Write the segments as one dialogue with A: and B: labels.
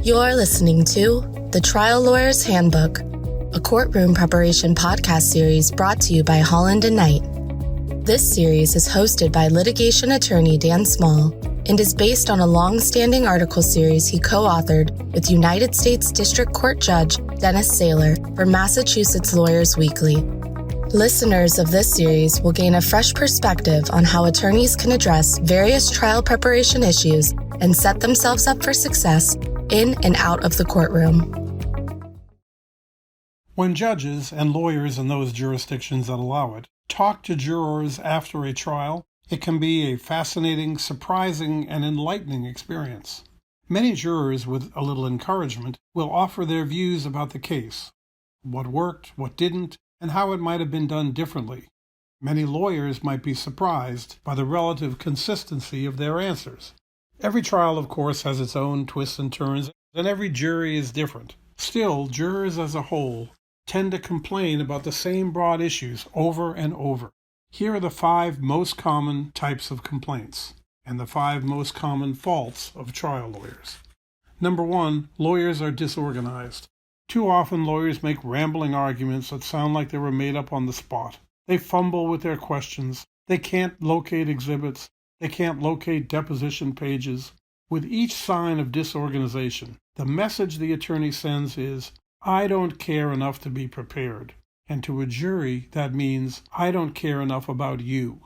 A: You're listening to The Trial Lawyer's Handbook, a courtroom preparation podcast series brought to you by Holland & Knight. This series is hosted by litigation attorney Dan Small and is based on a long-standing article series he co-authored with United States District Court Judge Dennis Saylor for Massachusetts Lawyers Weekly. Listeners of this series will gain a fresh perspective on how attorneys can address various trial preparation issues and set themselves up for success in and out of the courtroom.
B: When judges and lawyers in those jurisdictions that allow it talk to jurors after a trial, it can be a fascinating, surprising, and enlightening experience. Many jurors, with a little encouragement, will offer their views about the case, what worked, what didn't, and how it might have been done differently. Many lawyers might be surprised by the relative consistency of their answers. Every trial, of course, has its own twists and turns, and every jury is different. Still, jurors as a whole tend to complain about the same broad issues over and over. Here are the 5 most common types of complaints, and the 5 most common faults of trial lawyers. Number 1, lawyers are disorganized. Too often, lawyers make rambling arguments that sound like they were made up on the spot. They fumble with their questions. They can't locate exhibits. They can't locate deposition pages. With each sign of disorganization, the message the attorney sends is, "I don't care enough to be prepared." And to a jury, that means, "I don't care enough about you."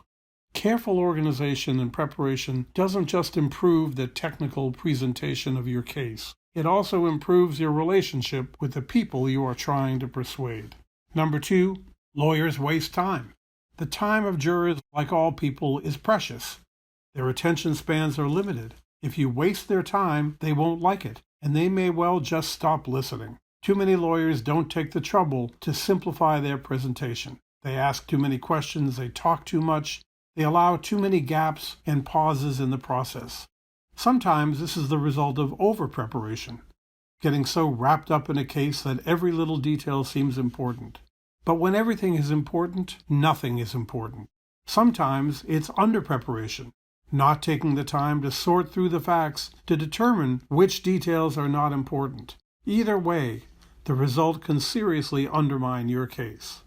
B: Careful organization and preparation doesn't just improve the technical presentation of your case. It also improves your relationship with the people you are trying to persuade. Number 2, lawyers waste time. The time of jurors, like all people, is precious. Their attention spans are limited. If you waste their time, they won't like it, and they may well just stop listening. Too many lawyers don't take the trouble to simplify their presentation. They ask too many questions, they talk too much, they allow too many gaps and pauses in the process. Sometimes this is the result of over-preparation, getting so wrapped up in a case that every little detail seems important. But when everything is important, nothing is important. Sometimes it's under-preparation, not taking the time to sort through the facts to determine which details are not important. Either way, the result can seriously undermine your case.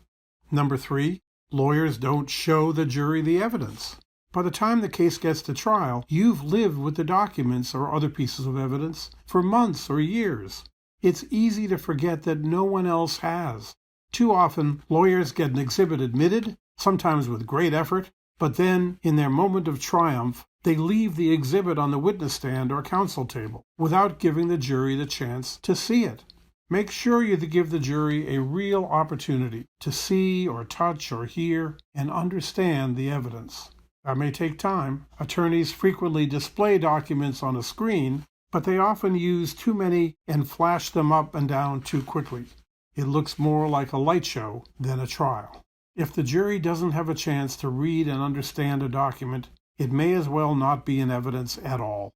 B: Number 3, lawyers don't show the jury the evidence. By the time the case gets to trial, you've lived with the documents or other pieces of evidence for months or years. It's easy to forget that no one else has. Too often, lawyers get an exhibit admitted, sometimes with great effort, but then, in their moment of triumph, they leave the exhibit on the witness stand or counsel table without giving the jury the chance to see it. Make sure you give the jury a real opportunity to see or touch or hear and understand the evidence. That may take time. Attorneys frequently display documents on a screen, but they often use too many and flash them up and down too quickly. It looks more like a light show than a trial. If the jury doesn't have a chance to read and understand a document, it may as well not be in evidence at all.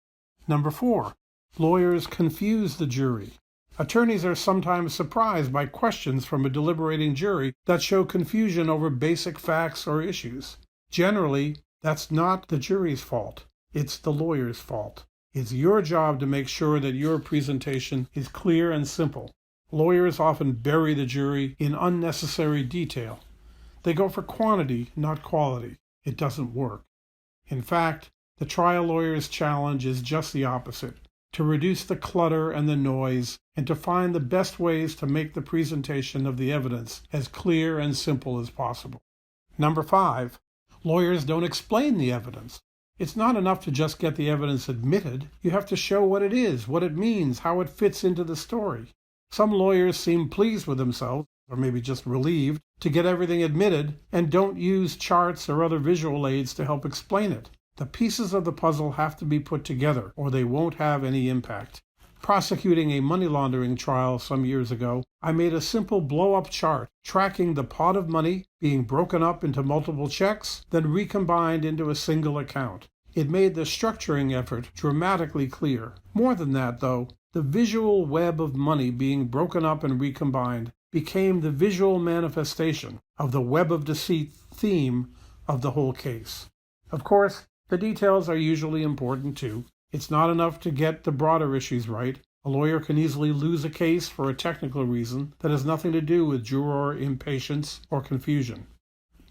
B: Number 4, lawyers confuse the jury. Attorneys are sometimes surprised by questions from a deliberating jury that show confusion over basic facts or issues. Generally, that's not the jury's fault. It's the lawyer's fault. It's your job to make sure that your presentation is clear and simple. Lawyers often bury the jury in unnecessary detail. They go for quantity, not quality. It doesn't work. In fact, the trial lawyer's challenge is just the opposite, to reduce the clutter and the noise and to find the best ways to make the presentation of the evidence as clear and simple as possible. Number 5, lawyers don't explain the evidence. It's not enough to just get the evidence admitted. You have to show what it is, what it means, how it fits into the story. Some lawyers seem pleased with themselves, or maybe just relieved, to get everything admitted and don't use charts or other visual aids to help explain it. The pieces of the puzzle have to be put together or they won't have any impact. Prosecuting a money laundering trial some years ago, I made a simple blow-up chart tracking the pot of money being broken up into multiple checks, then recombined into a single account. It made the structuring effort dramatically clear. More than that, though, the visual web of money being broken up and recombined became the visual manifestation of the web of deceit theme of the whole case. Of course, the details are usually important too. It's not enough to get the broader issues right. A lawyer can easily lose a case for a technical reason that has nothing to do with juror impatience or confusion.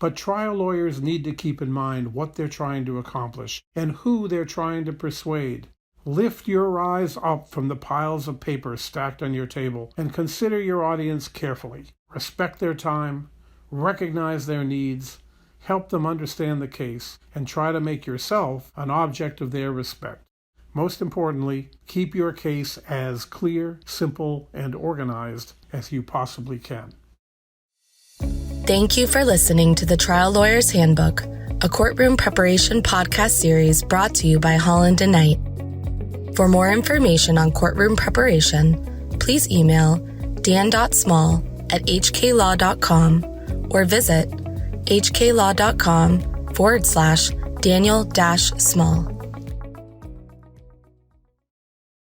B: But trial lawyers need to keep in mind what they're trying to accomplish and who they're trying to persuade. Lift your eyes up from the piles of paper stacked on your table and consider your audience carefully. Respect their time, recognize their needs, help them understand the case, and try to make yourself an object of their respect. Most importantly, keep your case as clear, simple, and organized as you possibly can.
A: Thank you for listening to the Trial Lawyer's Handbook, a courtroom preparation podcast series brought to you by Holland & Knight. For more information on courtroom preparation, please email dan.small@hklaw.com or visit hklaw.com/Daniel-Small.